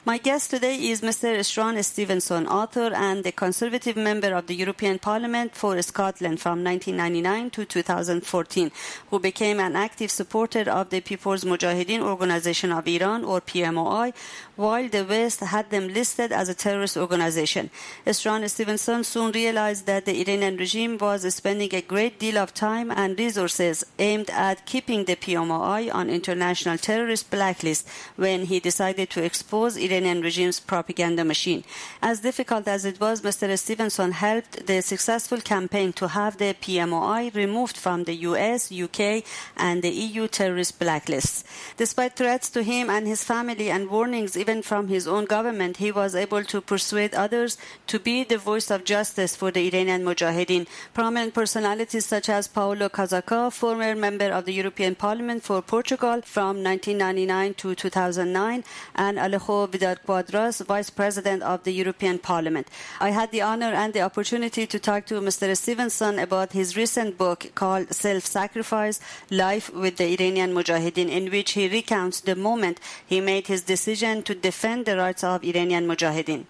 My guest today is Mr. Struan Stevenson, author and the Conservative member of the European Parliament for Scotland from 1999 to 2014, who became an active supporter of the People's Mojahedin Organization of Iran, or PMOI, while the West had them listed as a terrorist organization. Struan Stevenson soon realized that the Iranian regime was spending a great deal of time and resources aimed at keeping the PMOI on international terrorist blacklist when he decided to expose Iranian regime's propaganda machine. As difficult as it was, Mr. Stevenson helped the successful campaign to have the PMOI removed from the US, UK, and the EU terrorist blacklists. Despite threats to him and his family and warnings even from his own government, he was able to persuade others to be the voice of justice for the Iranian Mojahedin. Prominent personalities such as Paulo Casaca, former member of the European Parliament for Portugal from 1999 to 2009, and Alejo Vidal-Quadras, Vice President of the European Parliament. I had the honor and the opportunity to talk to Mr. Stevenson about his recent book called Self-Sacrifice, Life with the Iranian Mojahedin, in which he recounts the moment he made his decision to defend the rights of Iranian Mojahedin.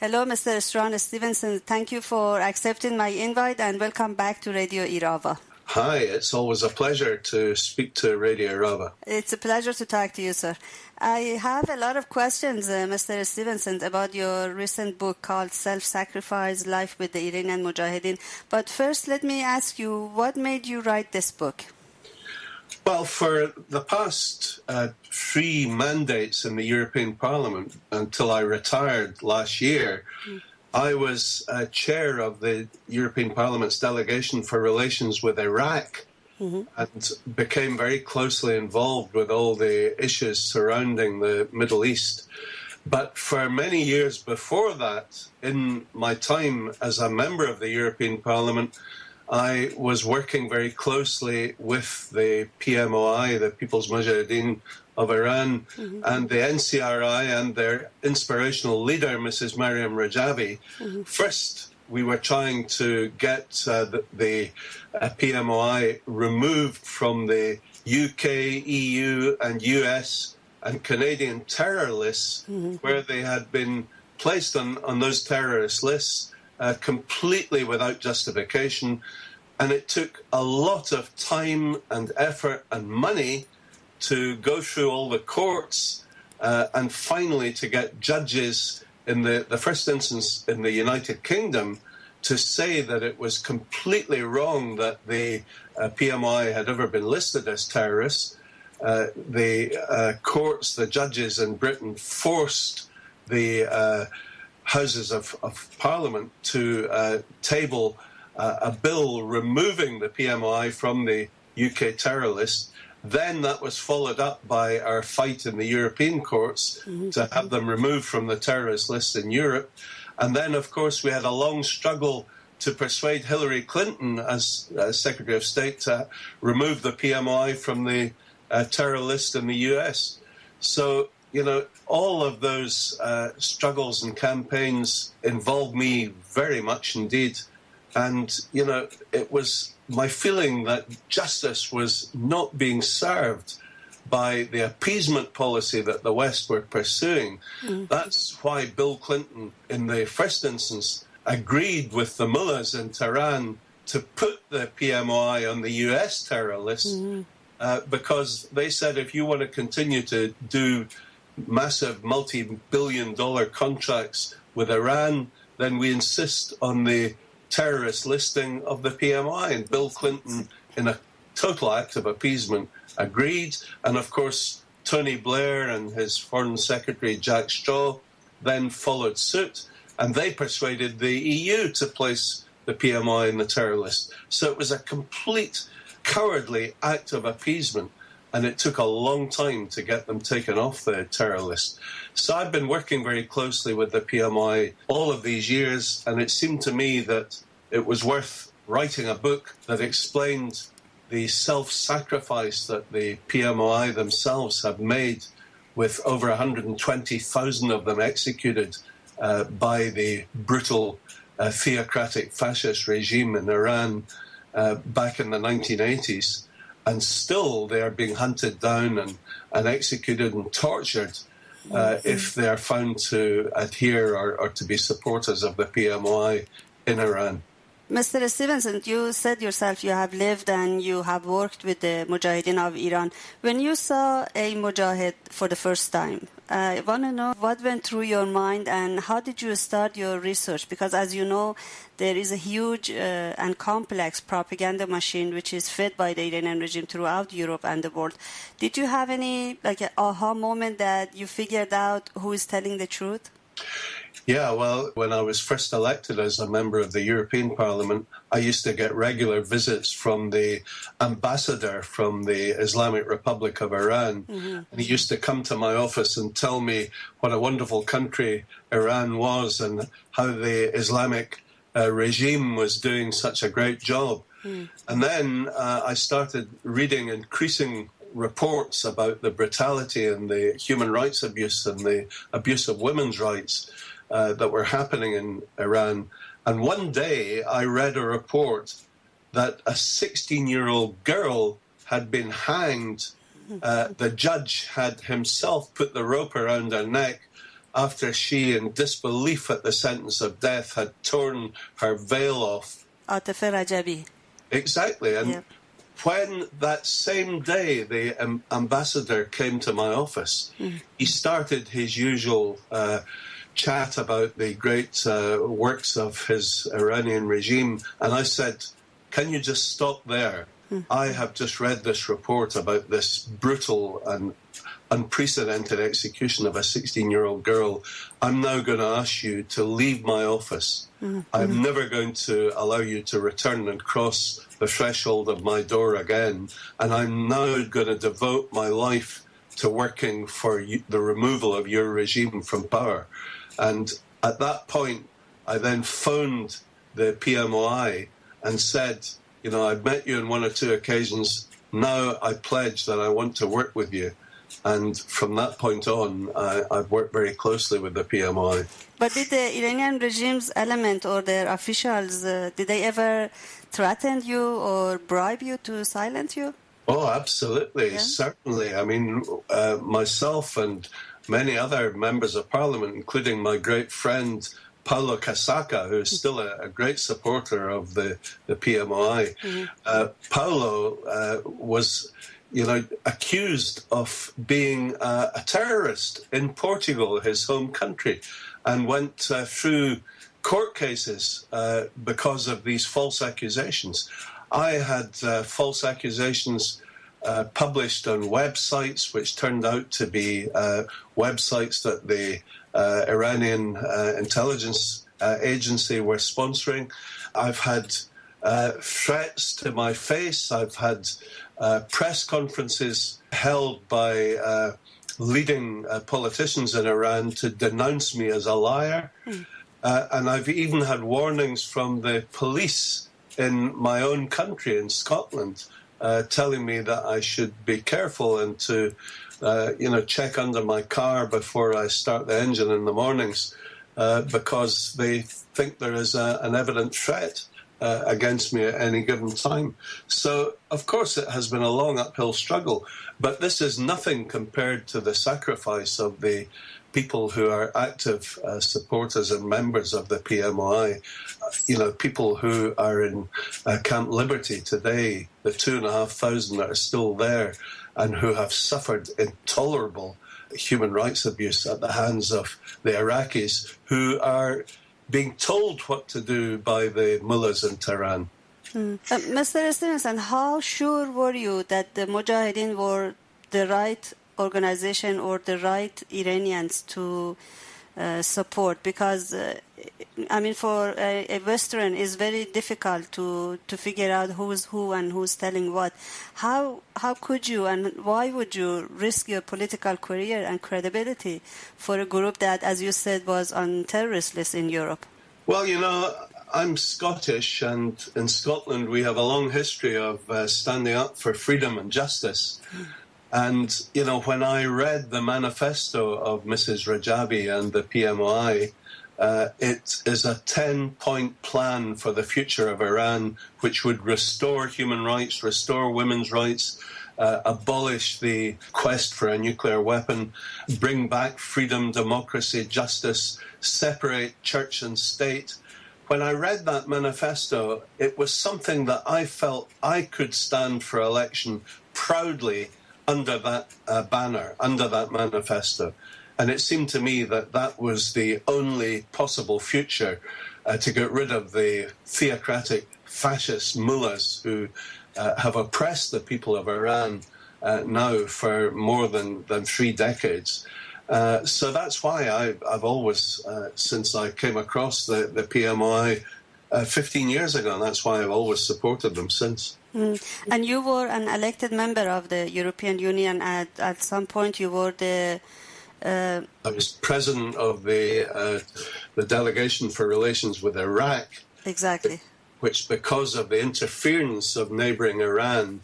Hello, Mr. Struan Stevenson. Thank you for accepting my invite and welcome back to Radio Irava. Hi, it's always a pleasure to speak to Radio Irava. It's a pleasure to talk to you, sir. I have a lot of questions, Mr. Stevenson, about your recent book called Self-Sacrifice, Life with the Iranian Mojahedin. But first, let me ask you, what made you write this book? Well, for the past 3 mandates in the European Parliament, until I retired last year, I was chair of the European Parliament's delegation for relations with Iraq, and became very closely involved with all the issues surrounding the Middle East. But for many years before that, in my time as a member of the European Parliament, I was working very closely with the PMOI, the People's Mojahedin of Iran, and the NCRI and their inspirational leader, Mrs. Maryam Rajavi. First, we were trying to get the PMOI removed from the UK, EU, and US and Canadian terror lists, where they had been placed on those terrorist lists completely without justification. And it took a lot of time and effort and money to go through all the courts and finally to get judges in the first instance in the United Kingdom to say that it was completely wrong that the PMI had ever been listed as terrorists. The courts, the judges in Britain forced the Houses of Parliament to table a bill removing the PMI from the UK terror list. Then that was followed up by our fight in the European courts to have them removed from the terrorist list in Europe. And then, of course, we had a long struggle to persuade Hillary Clinton as Secretary of State to remove the PMI from the terror list in the US. So, you know, all of those struggles and campaigns involved me very much indeed. And, you know, it was my feeling that justice was not being served by the appeasement policy that the West were pursuing. That's why Bill Clinton, in the first instance, agreed with the mullahs in Tehran to put the PMOI on the US terror list, because they said if you want to continue to do massive multi-billion-dollar contracts with Iran, then we insist on the terrorist listing of the PMI. And Bill Clinton, in a total act of appeasement, agreed. And of course, Tony Blair and his Foreign Secretary Jack Straw then followed suit, and they persuaded the EU to place the PMI in the terror list. So it was a complete cowardly act of appeasement, and it took a long time to get them taken off the terror list. So I've been working very closely with the PMI all of these years, and it seemed to me that it was worth writing a book that explained the self-sacrifice that the PMOI themselves have made, with over 120,000 of them executed by the brutal theocratic fascist regime in Iran back in the 1980s. And still they are being hunted down and executed and tortured if they are found to adhere or to be supporters of the PMOI in Iran. Mr. Stevenson, you said yourself you have lived and you have worked with the Mojahedin of Iran. When you saw a Mujahid for the first time, I want to know what went through your mind and how did you start your research? Because as you know, there is a huge and complex propaganda machine which is fed by the Iranian regime throughout Europe and the world. Did you have any an aha moment that you figured out who is telling the truth? Yeah, well, when I was first elected as a member of the European Parliament, I used to get regular visits from the ambassador from the Islamic Republic of Iran. And he used to come to my office and tell me what a wonderful country Iran was and how the Islamic regime was doing such a great job. And then I started reading increasing reports about the brutality and the human rights abuse and the abuse of women's rights that were happening in Iran. And one day I read a report that a 16-year-old girl had been hanged. The judge had himself put the rope around her neck after she, in disbelief at the sentence of death, had torn her veil off. Atife Rajabi. Exactly. And when that same day the ambassador came to my office, he started his usual chat about the great works of his Iranian regime. And I said, can you just stop there? I have just read this report about this brutal and unprecedented execution of a 16-year-old girl. I'm now going to ask you to leave my office. I'm never going to allow you to return and cross the threshold of my door again. And I'm now going to devote my life to working for the removal of your regime from power. And at that point, I then phoned the PMOI and said, you know, I've met you on one or two occasions. Now I pledge that I want to work with you. And from that point on, I've worked very closely with the PMOI. But did the Iranian regime's element or their officials, did they ever threaten you or bribe you to silence you? Oh, absolutely. Yeah. Certainly. I mean, myself and many other members of parliament, including my great friend Paulo Casaca, who is still a great supporter of the PMOI. Paulo was, you know, accused of being a terrorist in Portugal, his home country, and went through court cases because of these false accusations. I had false accusations published on websites, which turned out to be websites that the Iranian intelligence agency were sponsoring. I've had threats to my face. I've had press conferences held by leading politicians in Iran to denounce me as a liar. And I've even had warnings from the police in my own country, in Scotland, telling me that I should be careful and to, check under my car before I start the engine in the mornings, because they think there is an evident threat against me at any given time. So, of course, it has been a long uphill struggle, but this is nothing compared to the sacrifice of the people who are active supporters and members of the PMOI, people who are in Camp Liberty today, the 2,500 that are still there and who have suffered intolerable human rights abuse at the hands of the Iraqis, who are being told what to do by the mullahs in Tehran. Mr. Stevenson, how sure were you that the Mojahedin were the right organization or the right Iranians to support? Because, for a Western, it's very difficult to figure out who's who and who's telling what. How could you and why would you risk your political career and credibility for a group that, as you said, was on terrorist list in Europe? Well, I'm Scottish, and in Scotland we have a long history of standing up for freedom and justice. And, when I read the manifesto of Mrs. Rajabi and the PMOI, it is a 10-point plan for the future of Iran, which would restore human rights, restore women's rights, abolish the quest for a nuclear weapon, bring back freedom, democracy, justice, separate church and state. When I read that manifesto, it was something that I felt I could stand for election proudly under that banner, under that manifesto. And it seemed to me that that was the only possible future to get rid of the theocratic fascist mullahs who have oppressed the people of Iran now for more than 3 decades. So that's why I've always, since I came across the PMOI 15 years ago, and that's why I've always supported them since. And you were an elected member of the European Union. At some point, you were the... I was president of the delegation for relations with Iraq. Exactly. Which, because of the interference of neighboring Iran,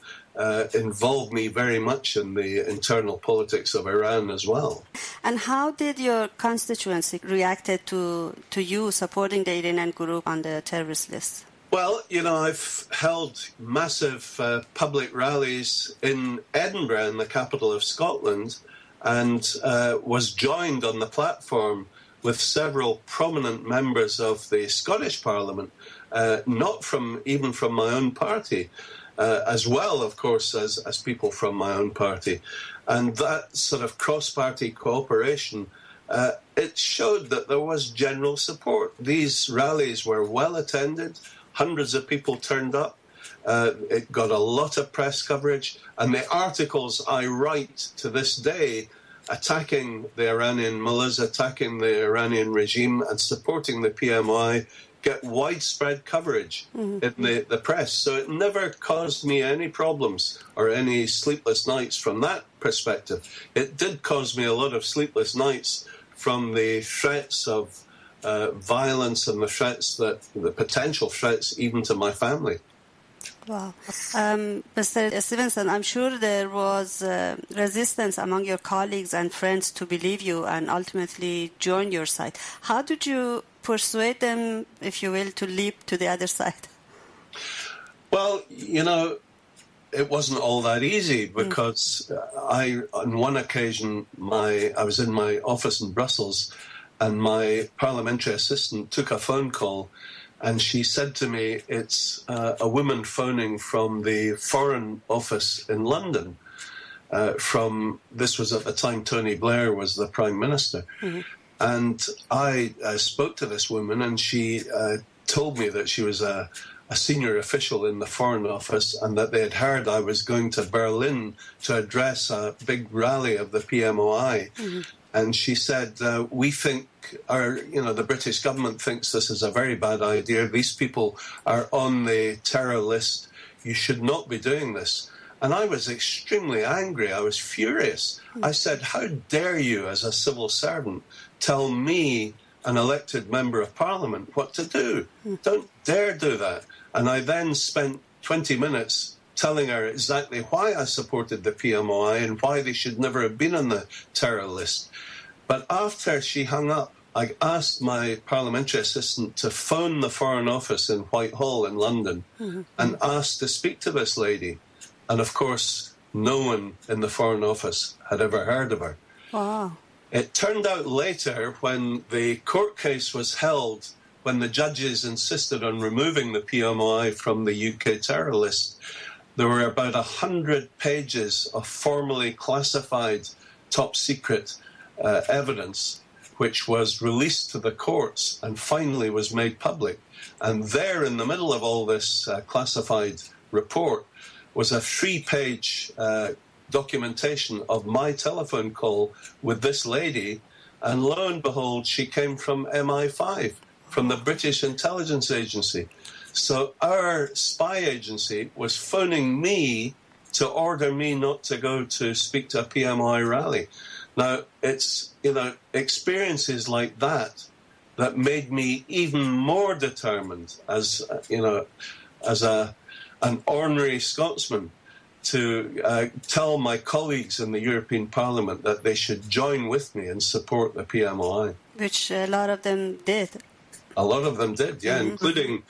involved me very much in the internal politics of Iran as well. And how did your constituency react to you supporting the Iranian group on the terrorist list? Well, you know, I've held massive public rallies in Edinburgh, in the capital of Scotland, and was joined on the platform with several prominent members of the Scottish Parliament, not even from my own party, as well, of course, as people from my own party. And that sort of cross-party cooperation, it showed that there was general support. These rallies were well attended. Hundreds of people turned up. It got a lot of press coverage. And the articles I write to this day attacking the Iranian mullahs, attacking the Iranian regime and supporting the PMOI get widespread coverage in the press. So it never caused me any problems or any sleepless nights from that perspective. It did cause me a lot of sleepless nights from the threats of violence and the potential threats even to my family. Wow. Mr. Stevenson, I'm sure there was resistance among your colleagues and friends to believe you and ultimately join your side. How did you persuade them, if you will, to leap to the other side? Well, you know, it wasn't all that easy because on one occasion, I was in my office in Brussels and my parliamentary assistant took a phone call. And she said to me, it's a woman phoning from the Foreign Office in London. This was at the time Tony Blair was the Prime Minister. And I spoke to this woman and she told me that she was a senior official in the Foreign Office and that they had heard I was going to Berlin to address a big rally of the PMOI. And she said, we think, the British government thinks this is a very bad idea. These people are on the terror list. You should not be doing this. And I was extremely angry. I was furious. I said, how dare you, as a civil servant, tell me, an elected member of parliament, what to do? Don't dare do that. And I then spent 20 minutes telling her exactly why I supported the PMOI and why they should never have been on the terror list. But after she hung up, I asked my parliamentary assistant to phone the Foreign Office in Whitehall in London and asked to speak to this lady. And of course, no one in the Foreign Office had ever heard of her. Wow. It turned out later, when the court case was held, when the judges insisted on removing the PMOI from the UK terror list, there were about 100 pages of formally classified top secret evidence, which was released to the courts and finally was made public. And there, in the middle of all this classified report, was a 3-page documentation of my telephone call with this lady. And lo and behold, she came from MI5, from the British Intelligence Agency. So our spy agency was phoning me to order me not to go to speak to a PMI rally. Now, it's, experiences like that made me even more determined as an ordinary Scotsman to tell my colleagues in the European Parliament that they should join with me and support the PMOI. Which a lot of them did. A lot of them did, yeah, including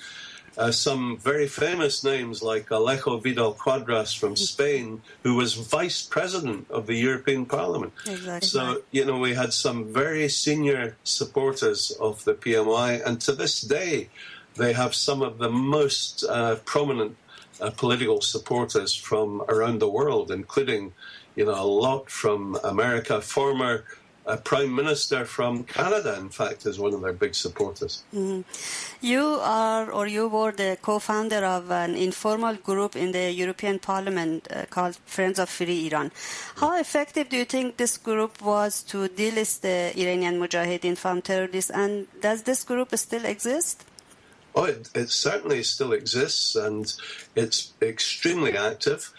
some very famous names like Alejo Vidal-Quadras from Spain, who was vice president of the European Parliament. Exactly. So, we had some very senior supporters of the PMOI, and to this day, they have some of the most prominent political supporters from around the world, including, a lot from America. Former Prime Minister from Canada, in fact, is one of their big supporters. Mm-hmm. You were the co-founder of an informal group in the European Parliament called Friends of Free Iran. How effective do you think this group was to delist the Iranian Mojahedin from terrorists, and does this group still exist? Oh, it certainly still exists, and it's extremely active.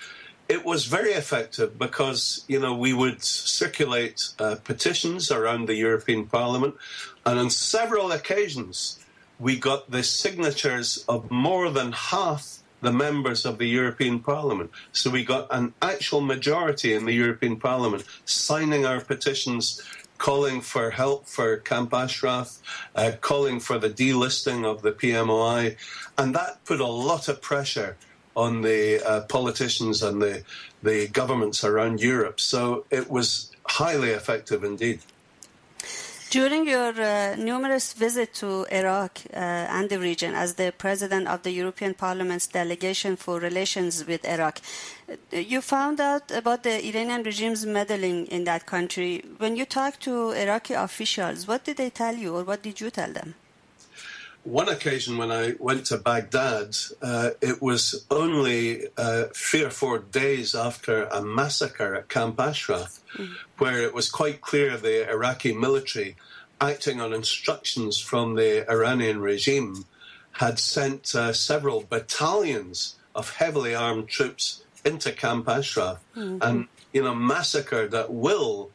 It was very effective because, we would circulate petitions around the European Parliament, and on several occasions we got the signatures of more than half the members of the European Parliament. So we got an actual majority in the European Parliament signing our petitions, calling for help for Camp Ashraf, calling for the delisting of the PMOI, and that put a lot of pressure on the politicians and the governments around Europe. So it was highly effective indeed. During your numerous visits to Iraq and the region as the president of the European Parliament's delegation for relations with Iraq, you found out about the Iranian regime's meddling in that country. When you talked to Iraqi officials, what did they tell you, or what did you tell them? One occasion when I went to Baghdad, it was only 3 or 4 days after a massacre at Camp Ashraf, where it was quite clear the Iraqi military, acting on instructions from the Iranian regime, had sent several battalions of heavily armed troops into Camp Ashraf and, massacred at will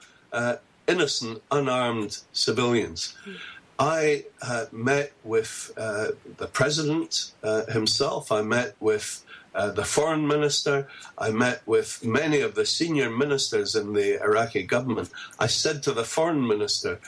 innocent, unarmed civilians. I met with the president himself. I met with the foreign minister. I met with many of the senior ministers in the Iraqi government. I said to the foreign minister,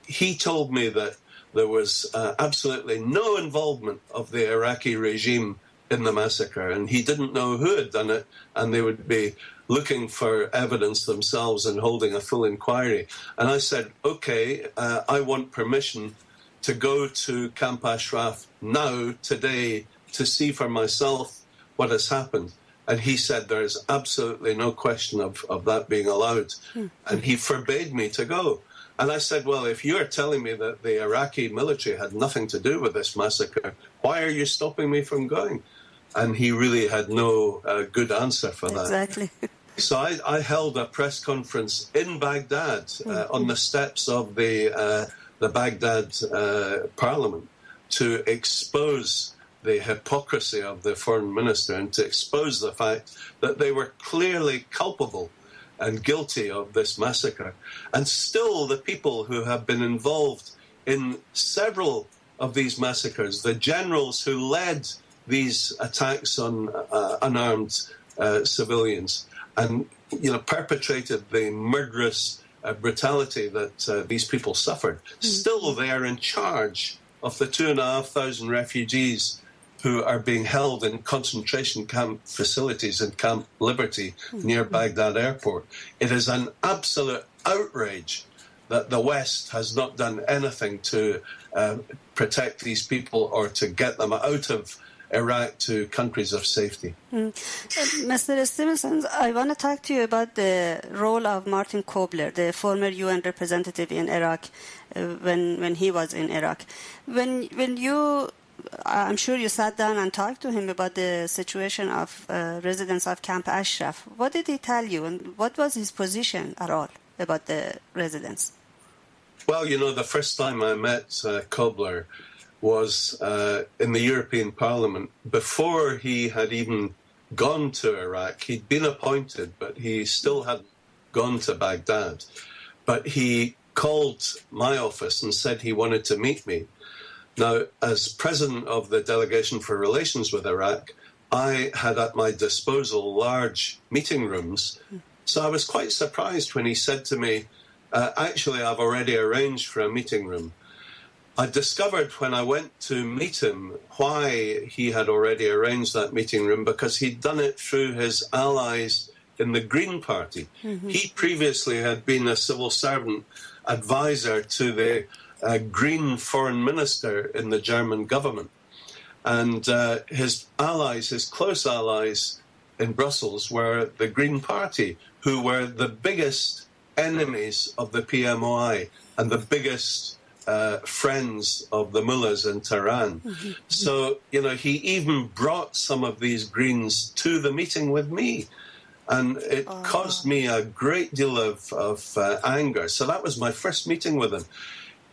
he told me that there was absolutely no involvement of the Iraqi regime in the massacre, and he didn't know who had done it, and they would be looking for evidence themselves and holding a full inquiry. And I said, okay, I want permission to go to Camp Ashraf now, today, to see for myself what has happened. And he said there's absolutely no question of that being allowed. And he forbade me to go. And I said, well, if you're telling me that the Iraqi military had nothing to do with this massacre, why are you stopping me from going? And he really had no good answer for that. Exactly. So I held a press conference in Baghdad on the steps of the Baghdad parliament to expose the hypocrisy of the foreign minister and to expose the fact that they were clearly culpable and guilty of this massacre. And still the people who have been involved in several of these massacres, the generals who led these attacks on unarmed civilians and perpetrated the murderous brutality that these people suffered. Still, they are in charge of the 2,500 refugees who are being held in concentration camp facilities in Camp Liberty near Baghdad airport. It is an absolute outrage that the West has not done anything to protect these people or to get them out of Iraq to countries of safety. Mr. Stevensons, I want to talk to you about the role of Martin Kobler, the former UN representative in Iraq, when he was in Iraq. When you, I'm sure you sat down and talked to him about the situation of residents of Camp Ashraf. What did he tell you, and what was his position at all about the residents? Well, the first time I met Kobler was in the European Parliament. Before he had even gone to Iraq, he'd been appointed, but he still hadn't gone to Baghdad. But he called my office and said he wanted to meet me. Now, as president of the Delegation for Relations with Iraq, I had at my disposal large meeting rooms. So I was quite surprised when he said to me, actually, I've already arranged for a meeting room. I discovered when I went to meet him why he had already arranged that meeting room, because he'd done it through his allies in the Green Party. He previously had been a civil servant advisor to the Green foreign minister in the German government. And his allies, his close allies in Brussels, were the Green Party, who were the biggest enemies of the PMOI and the biggest friends of the mullahs in Tehran. So, you know, he even brought some of these Greens to the meeting with me. And it caused me a great deal of anger. So that was my first meeting with him.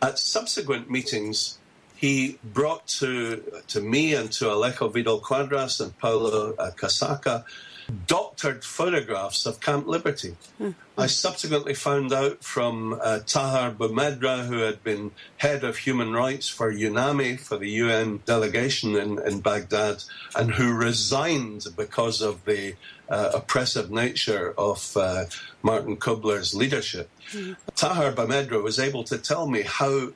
At subsequent meetings, he brought to me and to Alejo Vidal-Quadras and Paulo Casaca doctored photographs of Camp Liberty. I subsequently found out from Tahar Boumedra, who had been head of human rights for UNAMI, for the UN delegation in Baghdad, and who resigned because of the oppressive nature of Martin Kobler's leadership. Tahar Boumedra was able to tell me how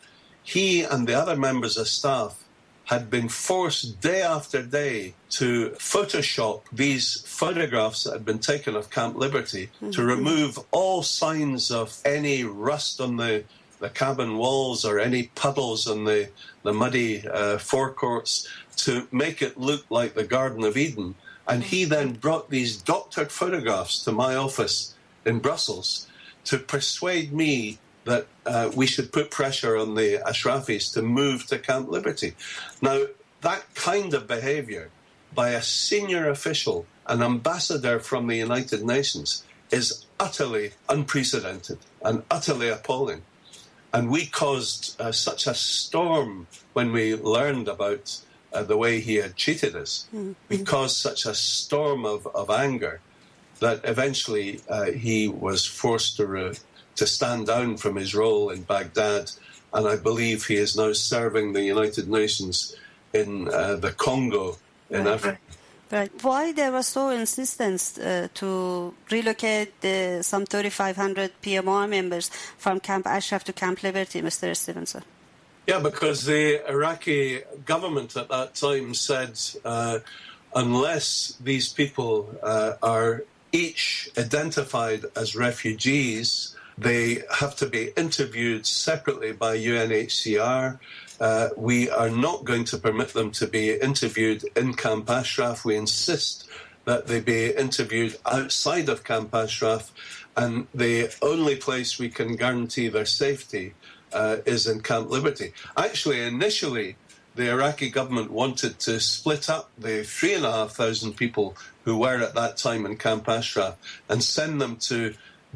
he and the other members of staff had been forced day after day to Photoshop these photographs that had been taken of Camp Liberty to remove all signs of any rust on the cabin walls or any puddles on the muddy forecourts, to make it look like the Garden of Eden. And he then brought these doctored photographs to my office in Brussels to persuade me that we should put pressure on the Ashrafis to move to Camp Liberty. Now, that kind of behaviour by a senior official, an ambassador from the United Nations, is utterly unprecedented and utterly appalling. And we caused such a storm when we learned about the way he had treated us. We caused such a storm of anger that eventually he was forced to stand down from his role in Baghdad, and I believe he is now serving the United Nations in the Congo in Africa. Right. Why there was so insistence to relocate some 3,500 PMOI members from Camp Ashraf to Camp Liberty, Mr. Stevenson? Yeah, because the Iraqi government at that time said unless these people are each identified as refugees, they have to be interviewed separately by UNHCR. We are not going to permit them to be interviewed in Camp Ashraf. We insist that they be interviewed outside of Camp Ashraf, and the only place we can guarantee their safety is in Camp Liberty. Actually, initially, the Iraqi government wanted to split up the 3,500 people who were at that time in Camp Ashraf and send them to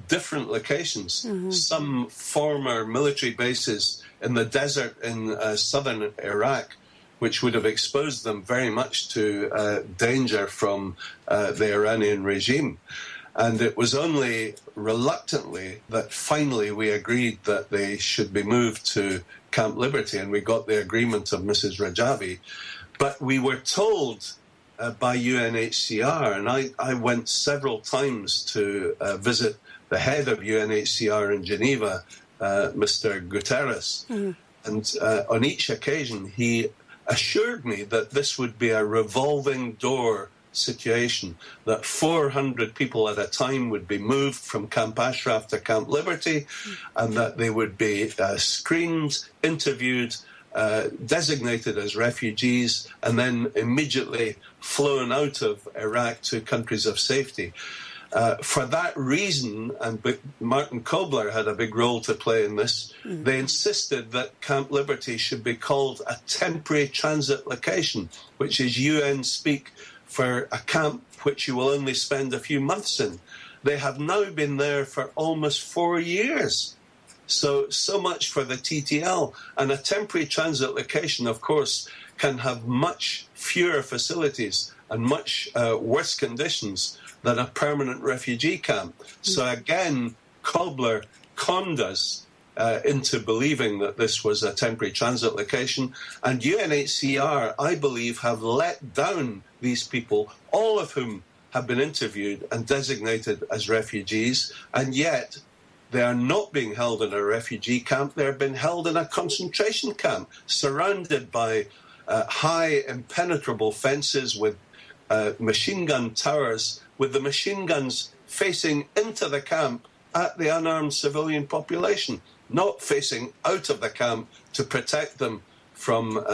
different locations, some former military bases in the desert in southern Iraq, which would have exposed them very much to danger from the Iranian regime. And it was only reluctantly that finally we agreed that they should be moved to Camp Liberty, and we got the agreement of Mrs. Rajavi. But we were told by UNHCR, and I went several times to visit the head of UNHCR in Geneva, Mr. Guterres. And on each occasion, he assured me that this would be a revolving door situation, that 400 people at a time would be moved from Camp Ashraf to Camp Liberty, and that they would be screened, interviewed, designated as refugees, and then immediately flown out of Iraq to countries of safety. For that reason, and Martin Kobler had a big role to play in this, they insisted that Camp Liberty should be called a temporary transit location, which is UN speak for a camp which you will only spend a few months in. They have now been there for almost 4 years. So much for the TTL. And a temporary transit location, of course, can have much fewer facilities and much worse conditions than a permanent refugee camp. So again, Kobler conned us into believing that this was a temporary transit location. And UNHCR, I believe, have let down these people, all of whom have been interviewed and designated as refugees. And yet They are not being held in a refugee camp. They're being held in a concentration camp, surrounded by high impenetrable fences with machine gun towers, with the machine guns facing into the camp at the unarmed civilian population, not facing out of the camp to protect them from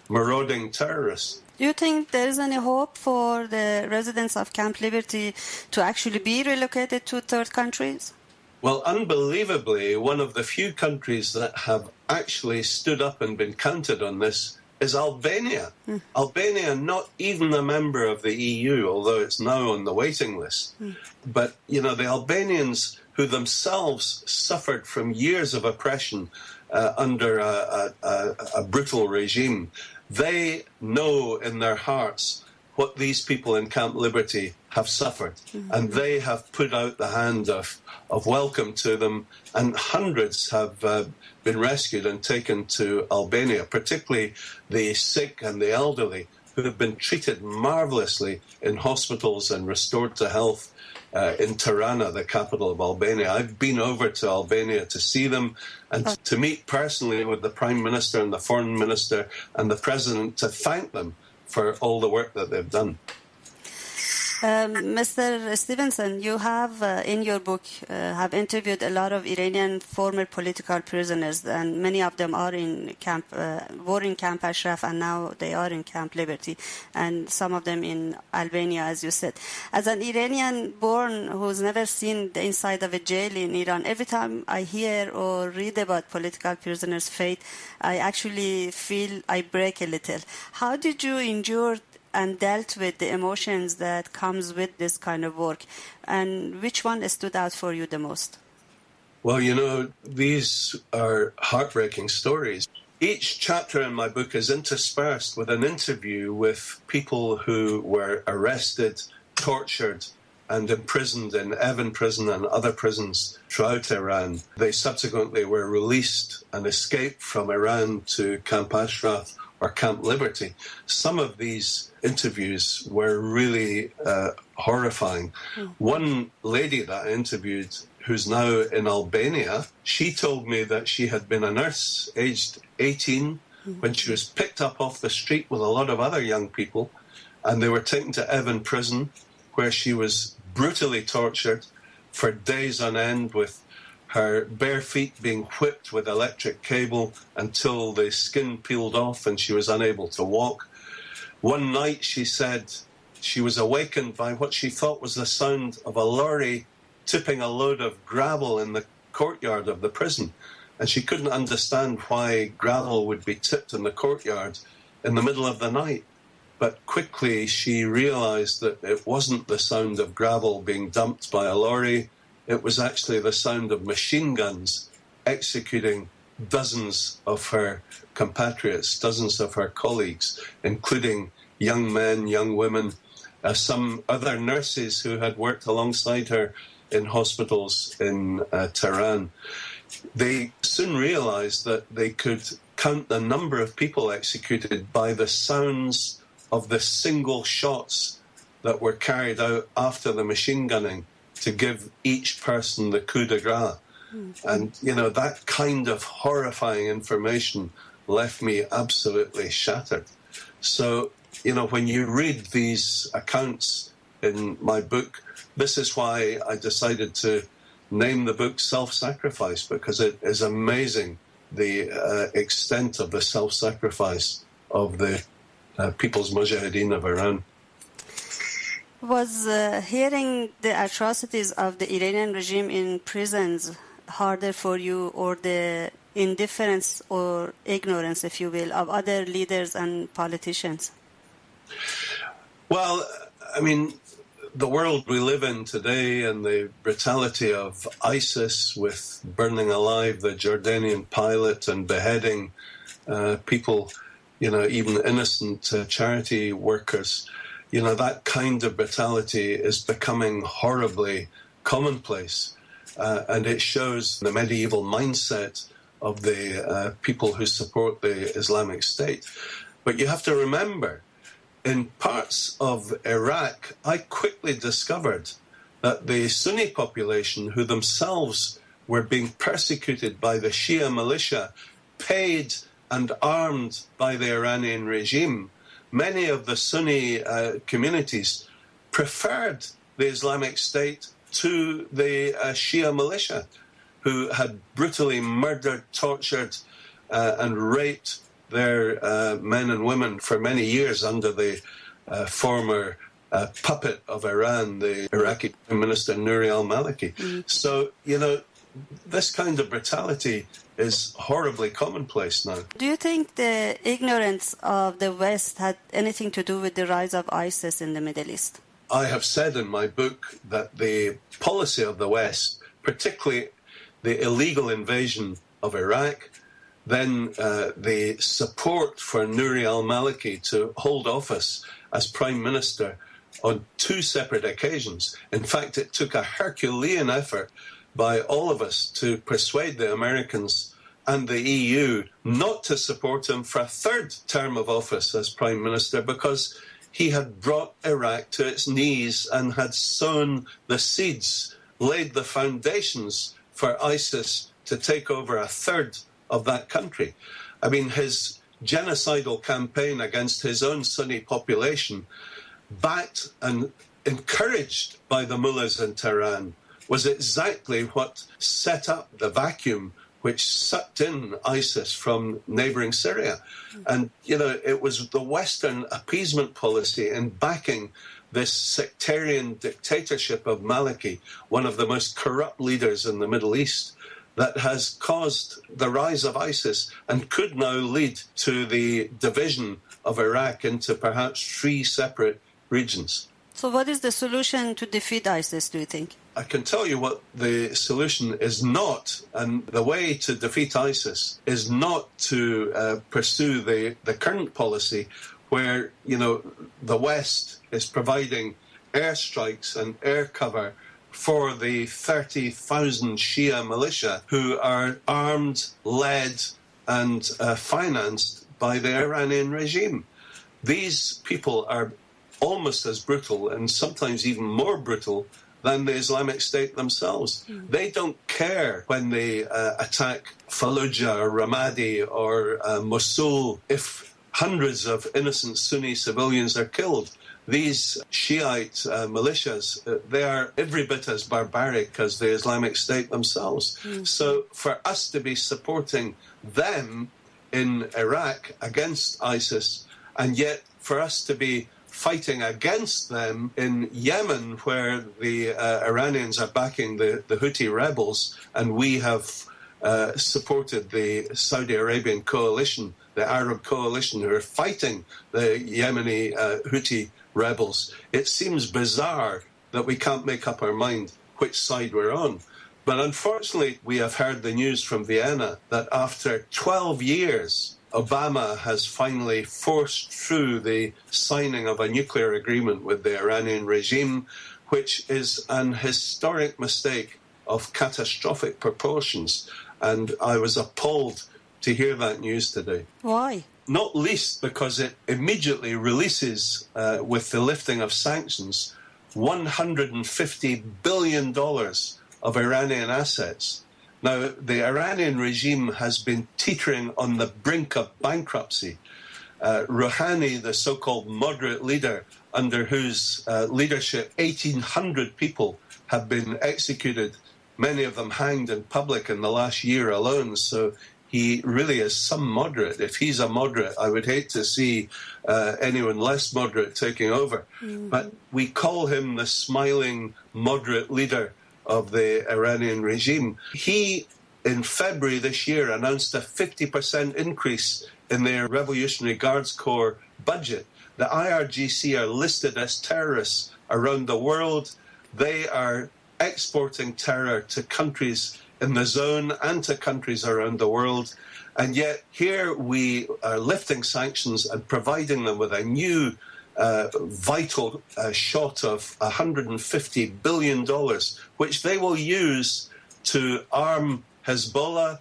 marauding terrorists. Do you think there is any hope for the residents of Camp Liberty to actually be relocated to third countries? Well, unbelievably, one of the few countries that have actually stood up and been counted on this is Albania. Albania, not even a member of the EU, although it's now on the waiting list. But, you know, the Albanians who themselves suffered from years of oppression under a brutal regime, they know in their hearts what these people in Camp Liberty have suffered. And they have put out the hand of welcome to them, and hundreds have been rescued and taken to Albania, particularly the sick and the elderly, who have been treated marvelously in hospitals and restored to health in Tirana, the capital of Albania. I've been over to Albania to see them and to meet personally with the Prime Minister and the Foreign Minister and the President to thank them for all the work that they've done. Mr. Stevenson, you have in your book have interviewed a lot of Iranian former political prisoners, and many of them are in camp, were in Camp Ashraf, and now they are in Camp Liberty, and some of them in Albania, as you said. As an Iranian born who's never seen the inside of a jail in Iran, every time I hear or read about political prisoners' fate, I actually feel I break a little. How did you endure and dealt with the emotions that comes with this kind of work, and which one stood out for you the most? Well, you know, these are heartbreaking stories. Each chapter in my book is interspersed with an interview with people who were arrested, tortured, and imprisoned in Evin prison and other prisons throughout Iran. They subsequently were released and escaped from Iran to Camp Ashraf or Camp Liberty. Some of these interviews were really horrifying. One lady that I interviewed, who's now in Albania, she told me that she had been a nurse, aged 18, when she was picked up off the street with a lot of other young people, and they were taken to Evin prison, where she was brutally tortured for days on end, with her bare feet being whipped with electric cable until the skin peeled off and she was unable to walk. One night, she said, she was awakened by what she thought was the sound of a lorry tipping a load of gravel in the courtyard of the prison. And she couldn't understand why gravel would be tipped in the courtyard in the middle of the night. But quickly she realized that it wasn't the sound of gravel being dumped by a lorry. It was actually the sound of machine guns executing dozens of her compatriots, dozens of her colleagues, including young men, young women, some other nurses who had worked alongside her in hospitals in Tehran. They soon realized that they could count the number of people executed by the sounds of the single shots that were carried out after the machine gunning to give each person the coup de grace. And, you know, that kind of horrifying information left me absolutely shattered. So, you know, when you read these accounts in my book, this is why I decided to name the book Self-Sacrifice, because it is amazing the extent of the self-sacrifice of the People's Mojahedin of Iran. Was hearing the atrocities of the Iranian regime in prisons harder for you, or the indifference or ignorance, if you will, of other leaders and politicians? Well, I mean, the world we live in today and the brutality of ISIS with burning alive the Jordanian pilot and beheading people, you know, even innocent charity workers, you know, that kind of brutality is becoming horribly commonplace. And it shows the medieval mindset of the people who support the Islamic State. But you have to remember, in parts of Iraq, I quickly discovered that the Sunni population, who themselves were being persecuted by the Shia militia, paid and armed by the Iranian regime, many of the Sunni communities preferred the Islamic State to the Shia militia, who had brutally murdered, tortured, and raped their men and women for many years under the former puppet of Iran, the Iraqi Prime Minister Nouri al-Maliki. So, this kind of brutality is horribly commonplace now. Do you think the ignorance of the West had anything to do with the rise of ISIS in the Middle East? I have said in my book that the policy of the West, particularly the illegal invasion of Iraq, then the support for Nouri al-Maliki to hold office as Prime Minister on two separate occasions. In fact, it took a Herculean effort by all of us to persuade the Americans and the EU not to support him for a third term of office as Prime Minister, because he had brought Iraq to its knees and had sown the seeds, laid the foundations for ISIS to take over a third of that country. I mean, his genocidal campaign against his own Sunni population, backed and encouraged by the mullahs in Tehran, was exactly what set up the vacuum which sucked in ISIS from neighboring Syria. And, it was the Western appeasement policy in backing this sectarian dictatorship of Maliki, one of the most corrupt leaders in the Middle East, that has caused the rise of ISIS and could now lead to the division of Iraq into perhaps 3 separate regions. So what is the solution to defeat ISIS, do you think? I can tell you what the solution is not, and the way to defeat ISIS is not to pursue the current policy where, the West is providing airstrikes and air cover for the 30,000 Shia militia who are armed, led, and financed by the Iranian regime. These people are almost as brutal and sometimes even more brutal than the Islamic State themselves. They don't care when they attack Fallujah or Ramadi or Mosul if hundreds of innocent Sunni civilians are killed. These Shiite militias, they are every bit as barbaric as the Islamic State themselves. So for us to be supporting them in Iraq against ISIS, and yet for us to be fighting against them in Yemen, where the Iranians are backing the Houthi rebels, and we have supported the Saudi Arabian coalition, the Arab coalition, who are fighting the Yemeni Houthi rebels. It seems bizarre that we can't make up our mind which side we're on. But unfortunately, we have heard the news from Vienna that after 12 years, Obama has finally forced through the signing of a nuclear agreement with the Iranian regime, which is an historic mistake of catastrophic proportions. And I was appalled to hear that news today. Why? Not least because it immediately releases, with the lifting of sanctions, $150 billion of Iranian assets. Now, the Iranian regime has been teetering on the brink of bankruptcy. Rouhani, the so-called moderate leader, under whose leadership 1,800 people have been executed, many of them hanged in public in the last year alone. So he really is some moderate. If he's a moderate, I would hate to see anyone less moderate taking over. But we call him the smiling moderate leader of the Iranian regime. He, in February this year, announced a 50% increase in their Revolutionary Guards Corps budget. The IRGC are listed as terrorists around the world. They are exporting terror to countries in the zone and to countries around the world. And yet here we are lifting sanctions and providing them with a new vital shot of $150 billion, which they will use to arm Hezbollah,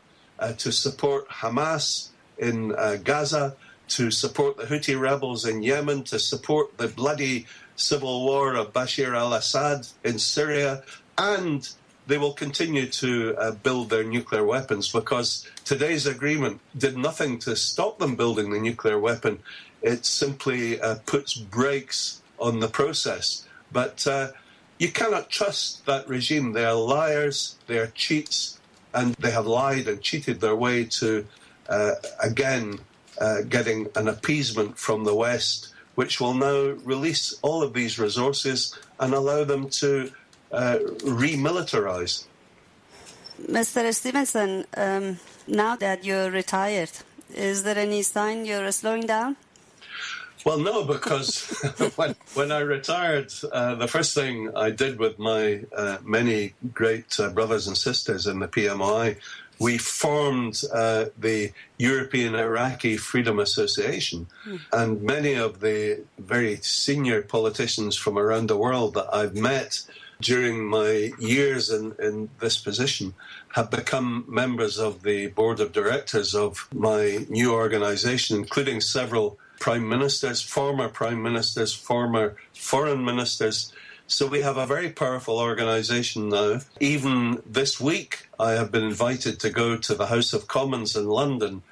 to support Hamas in Gaza, to support the Houthi rebels in Yemen, to support the bloody civil war of Bashar al-Assad in Syria, and they will continue to build their nuclear weapons, because today's agreement did nothing to stop them building the nuclear weapon. It simply puts brakes on the process. But you cannot trust that regime. They are liars, they are cheats, and they have lied and cheated their way to, again, getting an appeasement from the West, which will now release all of these resources and allow them to remilitarize. Mr. Stevenson, now that you're retired, is there any sign you're slowing down? Well, no, because when I retired, the first thing I did with my many great brothers and sisters in the PMOI, we formed the European Iraqi Freedom Association. And many of the very senior politicians from around the world that I've met during my years in this position have become members of the board of directors of my new organization, including several prime ministers, former foreign ministers. So we have a very powerful organization now. Even this week, I have been invited to go to the House of Commons in London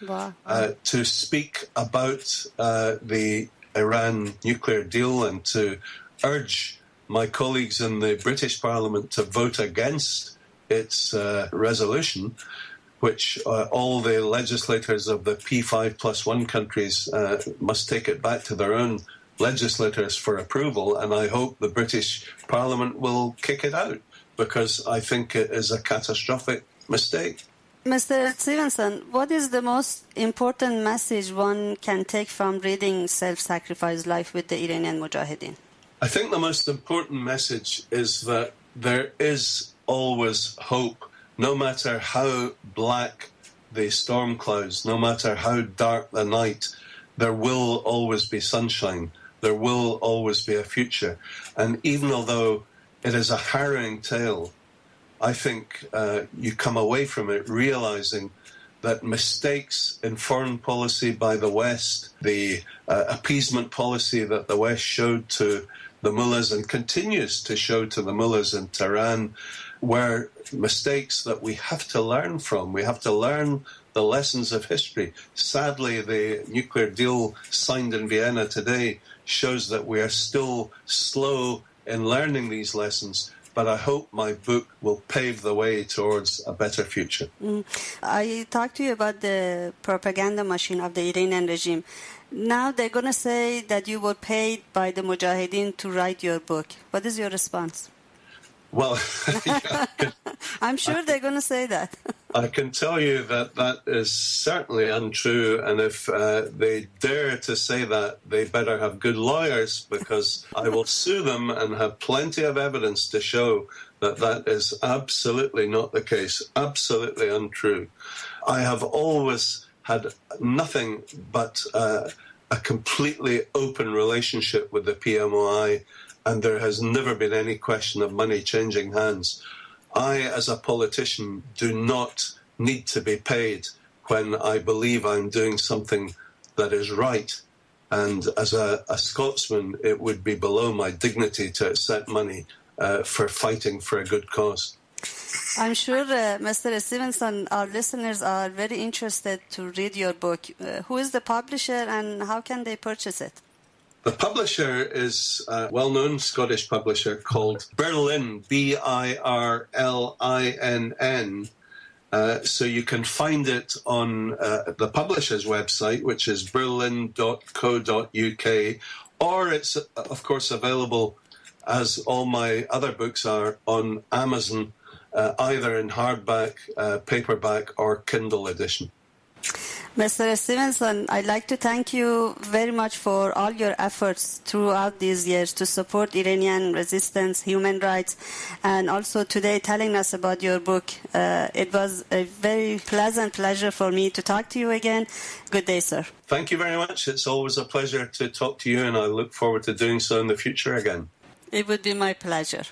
to speak about the Iran nuclear deal and to urge my colleagues in the British Parliament to vote against its resolution, which all the legislators of the P5+1 countries must take it back to their own legislators for approval, and I hope the British Parliament will kick it out, because I think it is a catastrophic mistake. Mr. Stevenson, what is the most important message one can take from reading Self-Sacrifice Life with the Iranian Mojahedin? I think the most important message is that there is always hope, no matter how black the storm clouds, no matter how dark the night, there will always be sunshine. There will always be a future. And even although it is a harrowing tale, I think you come away from it realizing that mistakes in foreign policy by the West, the appeasement policy that the West showed to the mullahs and continues to show to the mullahs in Tehran, were mistakes that we have to learn from. We have to learn the lessons of history. Sadly, the nuclear deal signed in Vienna today shows that we are still slow in learning these lessons, but I hope my book will pave the way towards a better future. I talked to you about the propaganda machine of the Iranian regime. Now they're going to say that you were paid by the Mojahedin to write your book. What is your response? Well, I'm sure they're going to say that. I can tell you that that is certainly untrue, and if they dare to say that, they better have good lawyers, because I will sue them and have plenty of evidence to show that that is absolutely not the case, absolutely untrue. I have always had nothing but a completely open relationship with the PMOI, and there has never been any question of money changing hands. I, as a politician, do not need to be paid when I believe I'm doing something that is right. And as a Scotsman, it would be below my dignity to accept money for fighting for a good cause. I'm sure, Mr. Stevenson, our listeners are very interested to read your book. Who is the publisher and how can they purchase it? The publisher is a well-known Scottish publisher called Birlinn, Birlinn. So you can find it on the publisher's website, which is birlinn.co.uk, or it's, of course, available, as all my other books are, on Amazon, either in hardback, paperback, or Kindle edition. Mr. Stevenson, I'd like to thank you very much for all your efforts throughout these years to support Iranian resistance, human rights, and also today telling us about your book. It was a very pleasant pleasure for me to talk to you again. Good day, sir. Thank you very much. It's always a pleasure to talk to you, and I look forward to doing so in the future again. It would be my pleasure.